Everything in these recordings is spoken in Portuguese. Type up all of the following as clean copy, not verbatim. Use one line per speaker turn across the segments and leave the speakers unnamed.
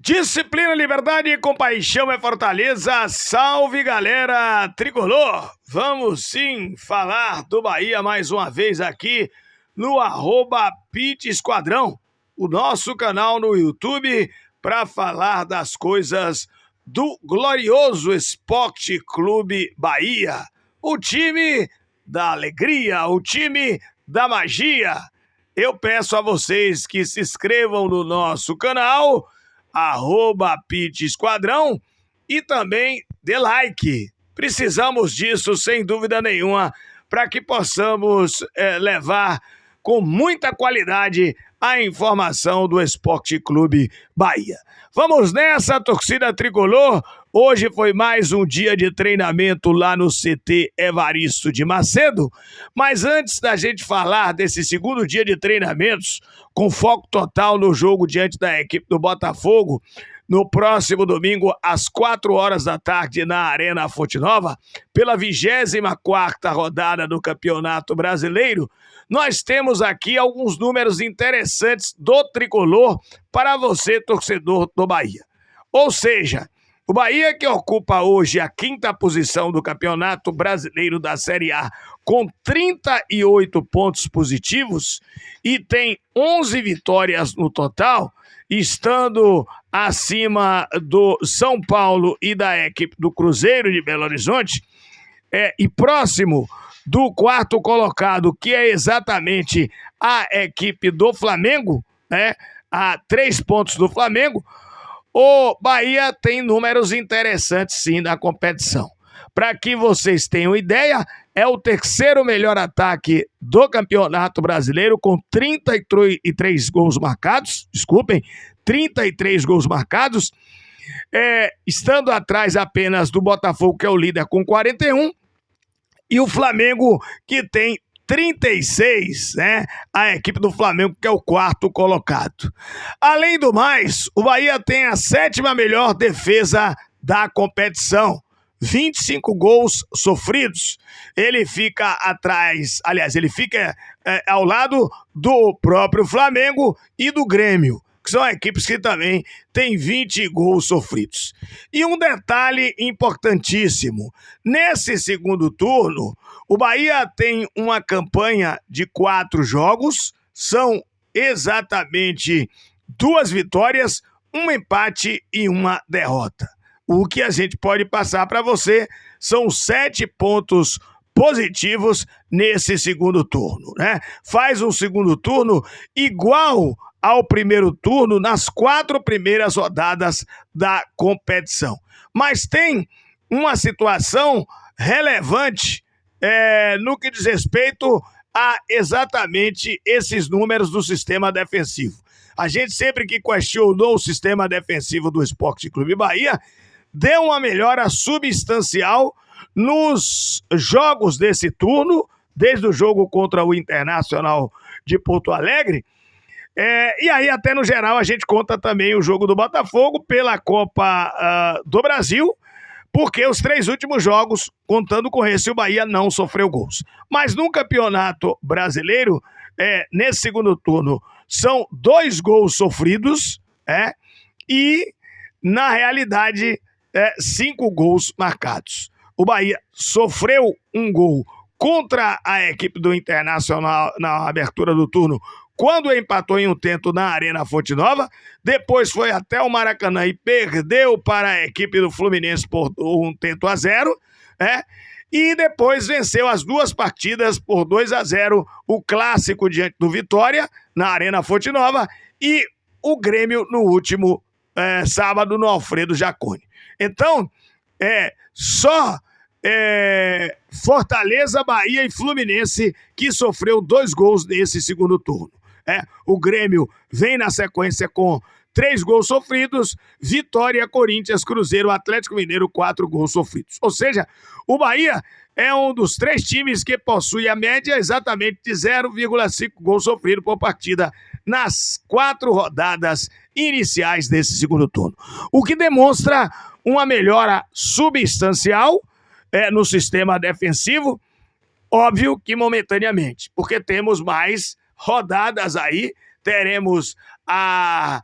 Disciplina, liberdade e compaixão é Fortaleza. Salve, galera tricolor! Vamos sim falar do Bahia mais uma vez aqui no @Pit Esquadrão, o nosso canal no YouTube, para falar das coisas do glorioso Esporte Clube Bahia. O time da alegria, o time da magia. Eu peço a vocês que se inscrevam no nosso canal, @Pit Esquadrão, e também dê like. Precisamos disso, sem dúvida nenhuma, para que possamos levar com muita qualidade a informação do Esporte Clube Bahia. Vamos nessa, torcida tricolor. Hoje foi mais um dia de treinamento lá no CT Evaristo de Macedo, mas antes da gente falar desse segundo dia de treinamentos, com foco total no jogo diante da equipe do Botafogo, no próximo domingo, às 4 da tarde, na Arena Fonte Nova, pela 24ª rodada do Campeonato Brasileiro, nós temos aqui alguns números interessantes do tricolor para você, torcedor do Bahia. Ou seja, o Bahia, que ocupa hoje a 5ª posição do Campeonato Brasileiro da Série A, com 38 pontos positivos e tem 11 vitórias no total, estando acima do São Paulo e da equipe do Cruzeiro de Belo Horizonte, e próximo do 4º colocado, que é exatamente a equipe do Flamengo, a 3 pontos do Flamengo. O Bahia tem números interessantes sim na competição. Para que vocês tenham ideia, é o 3º melhor ataque do Campeonato Brasileiro, com 33 gols marcados, 33 gols marcados, estando atrás apenas do Botafogo, que é o líder, com 41, e o Flamengo, que tem 36, a equipe do Flamengo, que é o 4º colocado. Além do mais, o Bahia tem a 7ª melhor defesa da competição, 25 gols sofridos. Ele fica atrás, aliás, ele fica ao lado do próprio Flamengo e do Grêmio, que são equipes que também têm 20 gols sofridos. E um detalhe importantíssimo: nesse segundo turno, o Bahia tem uma campanha de 4 jogos, são exatamente 2 vitórias, um empate e uma derrota. O que a gente pode passar para você são 7 pontos positivos nesse segundo turno, Faz um segundo turno igual ao primeiro turno nas 4 primeiras rodadas da competição. Mas tem uma situação relevante no que diz respeito a exatamente esses números do sistema defensivo. A gente sempre que questionou o sistema defensivo do Esporte Clube Bahia, deu uma melhora substancial nos jogos desse turno, desde o jogo contra o Internacional de Porto Alegre, e aí até no geral a gente conta também o jogo do Botafogo pela Copa do Brasil, porque os 3 últimos jogos, contando com esse, o Bahia não sofreu gols. Mas no Campeonato Brasileiro, nesse segundo turno, são 2 gols sofridos, e na realidade 5 gols marcados. O Bahia sofreu um gol contra a equipe do Internacional na abertura do turno, quando empatou em um tento na Arena Fonte Nova. Depois foi até o Maracanã e perdeu para a equipe do Fluminense por 1-0, e depois venceu as 2 partidas por 2-0, o clássico diante do Vitória, na Arena Fonte Nova, e o Grêmio no último sábado, no Alfredo Jaconi. Então, só Fortaleza, Bahia e Fluminense que sofreu 2 gols nesse segundo turno. O Grêmio vem na sequência com 3 gols sofridos, Vitória, Corinthians, Cruzeiro, Atlético Mineiro, 4 gols sofridos. Ou seja, o Bahia é um dos 3 times que possui a média exatamente de 0,5 gols sofridos por partida nas 4 rodadas iniciais desse segundo turno. O que demonstra uma melhora substancial no sistema defensivo, óbvio que momentaneamente, porque temos mais rodadas aí, teremos a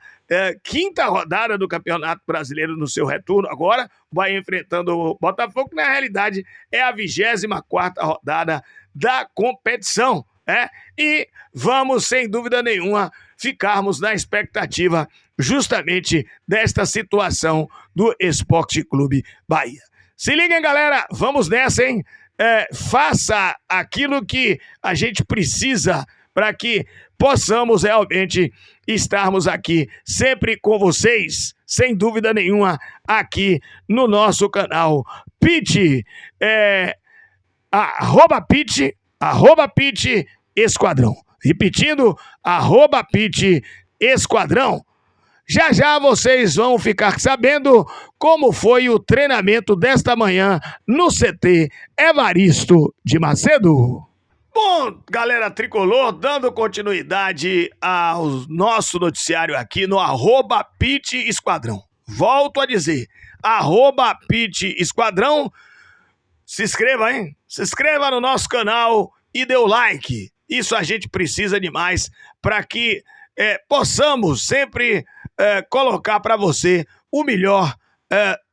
quinta rodada do Campeonato Brasileiro no seu retorno agora, vai enfrentando o Botafogo, que na realidade é a 24ª rodada da competição, e vamos, sem dúvida nenhuma, ficarmos na expectativa justamente desta situação do Esporte Clube Bahia. Se liguem, galera, vamos nessa, hein? Faça aquilo que a gente precisa para que possamos realmente estarmos aqui sempre com vocês, sem dúvida nenhuma, aqui no nosso canal Pitch, @Pitch Esquadrão. Repetindo, @Pitch Esquadrão. Já já vocês vão ficar sabendo como foi o treinamento desta manhã no CT Evaristo de Macedo. Bom, galera tricolor, dando continuidade ao nosso noticiário aqui no @Pitch Esquadrão. Volto a dizer, @Pitch Esquadrão. Se inscreva, hein? Se inscreva no nosso canal e dê o like. Isso a gente precisa demais para que possamos sempre colocar para você o melhor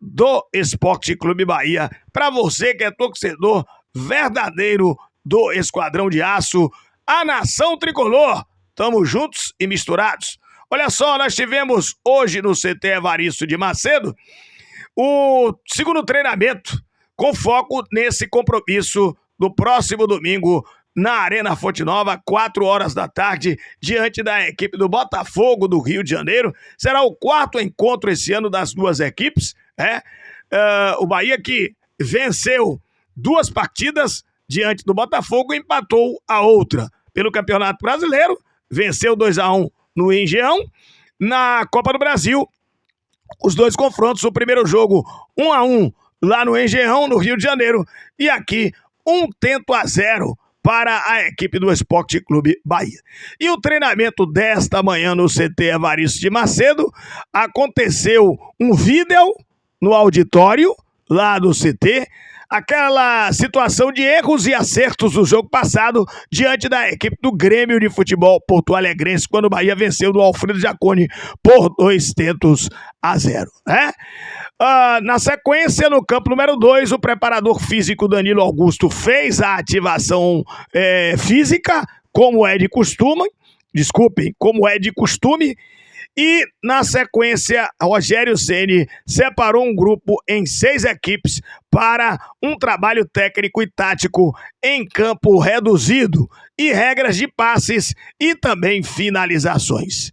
do Esporte Clube Bahia. Para você que é torcedor verdadeiro do Esquadrão de Aço, a nação tricolor. Tamo juntos e misturados. Olha só, nós tivemos hoje no CT Evaristo de Macedo o segundo treinamento com foco nesse compromisso do próximo domingo na Arena Fonte Nova, 4 horas da tarde, diante da equipe do Botafogo do Rio de Janeiro. Será o 4º encontro esse ano das duas equipes. O Bahia, que venceu 2 partidas diante do Botafogo, empatou a outra pelo Campeonato Brasileiro, venceu 2-1 no Engenhão. Na Copa do Brasil, os 2 confrontos, o primeiro jogo 1-1 lá no Engenhão, no Rio de Janeiro, e aqui 1-0 para a equipe do Esporte Clube Bahia. E o treinamento desta manhã no CT Evaristo de Macedo, aconteceu um vídeo no auditório lá do CT, aquela situação de erros e acertos do jogo passado diante da equipe do Grêmio de Futebol Porto Alegrense, quando o Bahia venceu do Alfredo Jaconi por 2-0. Na sequência, no campo número 2, o preparador físico Danilo Augusto fez a ativação física, como é de costume, e na sequência, Rogério Ceni separou um grupo em 6 equipes para um trabalho técnico e tático em campo reduzido e regras de passes e também finalizações.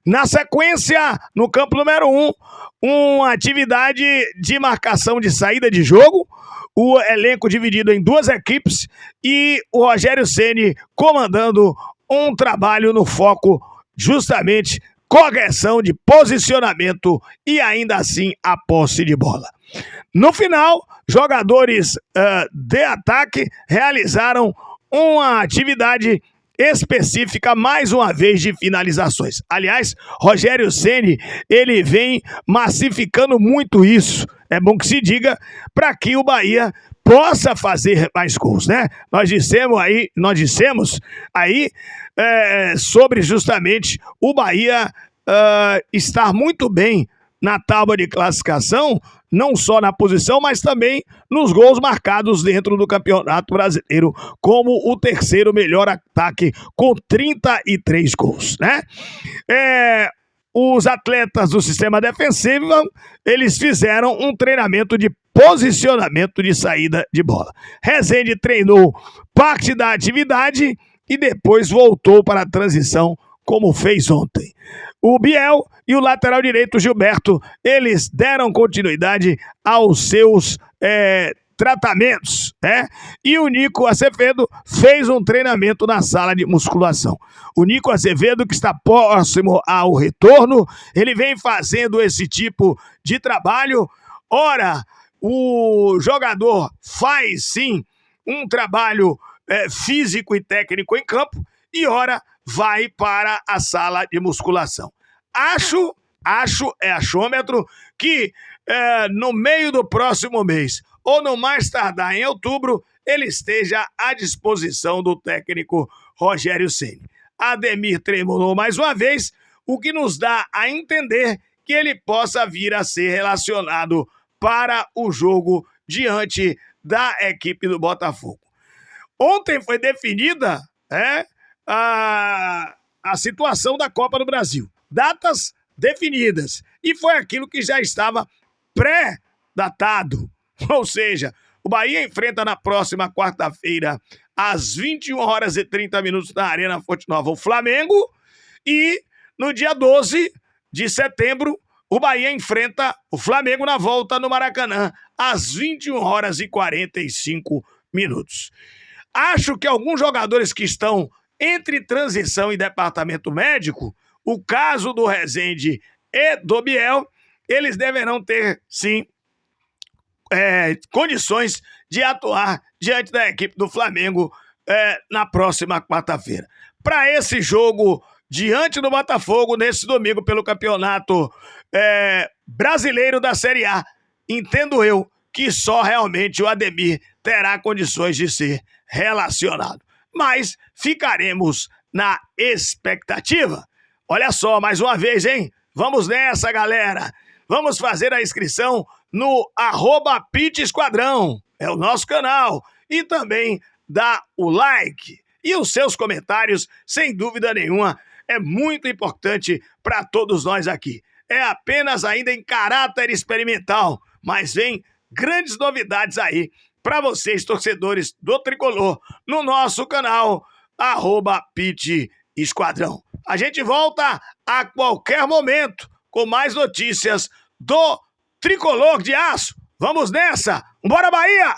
Na sequência, no campo número 1, uma atividade de marcação de saída de jogo, o elenco dividido em 2 equipes e o Rogério Ceni comandando um trabalho no foco justamente correção de posicionamento e ainda assim a posse de bola. No final, jogadores de ataque realizaram uma atividade específica, mais uma vez, de finalizações. Aliás, Rogério Ceni, ele vem massificando muito isso, é bom que se diga, para que o Bahia possa fazer mais gols, né? Nós dissemos aí sobre justamente o Bahia estar muito bem na tábua de classificação, não só na posição, mas também nos gols marcados dentro do Campeonato Brasileiro, como o 3º melhor ataque com 33 gols, né? Os atletas do sistema defensivo, eles fizeram um treinamento de posicionamento de saída de bola. Rezende treinou parte da atividade e depois voltou para a transição, como fez ontem. O Biel e o lateral direito Gilberto, eles deram continuidade aos seus tratamentos, E o Nico Azevedo fez um treinamento na sala de musculação. O Nico Azevedo, que está próximo ao retorno, ele vem fazendo esse tipo de trabalho. Ora, o jogador faz sim um trabalho físico e técnico em campo e ora vai para a sala de musculação. Acho, achômetro, que no meio do próximo mês, ou no mais tardar em outubro, ele esteja à disposição do técnico Rogério Ceni. Ademir treinou mais uma vez, o que nos dá a entender que ele possa vir a ser relacionado para o jogo diante da equipe do Botafogo. Ontem foi definida a situação da Copa do Brasil. Datas definidas. E foi aquilo que já estava pré-datado. Ou seja, o Bahia enfrenta na próxima quarta-feira, às 21h30 na Arena Fonte Nova, o Flamengo. E no dia 12 de setembro, o Bahia enfrenta o Flamengo na volta no Maracanã, às 21h45. Acho que alguns jogadores que estão entre transição e departamento médico, o caso do Rezende e do Biel, eles deverão ter, sim, condições de atuar diante da equipe do Flamengo na próxima quarta-feira. Para esse jogo diante do Botafogo, nesse domingo, pelo Campeonato Brasileiro da Série A, entendo eu que só realmente o Ademir terá condições de ser relacionado. Mas ficaremos na expectativa. Olha só, mais uma vez, hein? Vamos nessa, galera. Vamos fazer a inscrição no @PitEsquadrão. É o nosso canal. E também dá o like. E os seus comentários, sem dúvida nenhuma, é muito importante para todos nós aqui. É apenas ainda em caráter experimental, mas vem grandes novidades aí para vocês, torcedores do Tricolor, no nosso canal, @PitEsquadrão. A gente volta a qualquer momento com mais notícias do Tricolor de Aço. Vamos nessa! Bora, Bahia!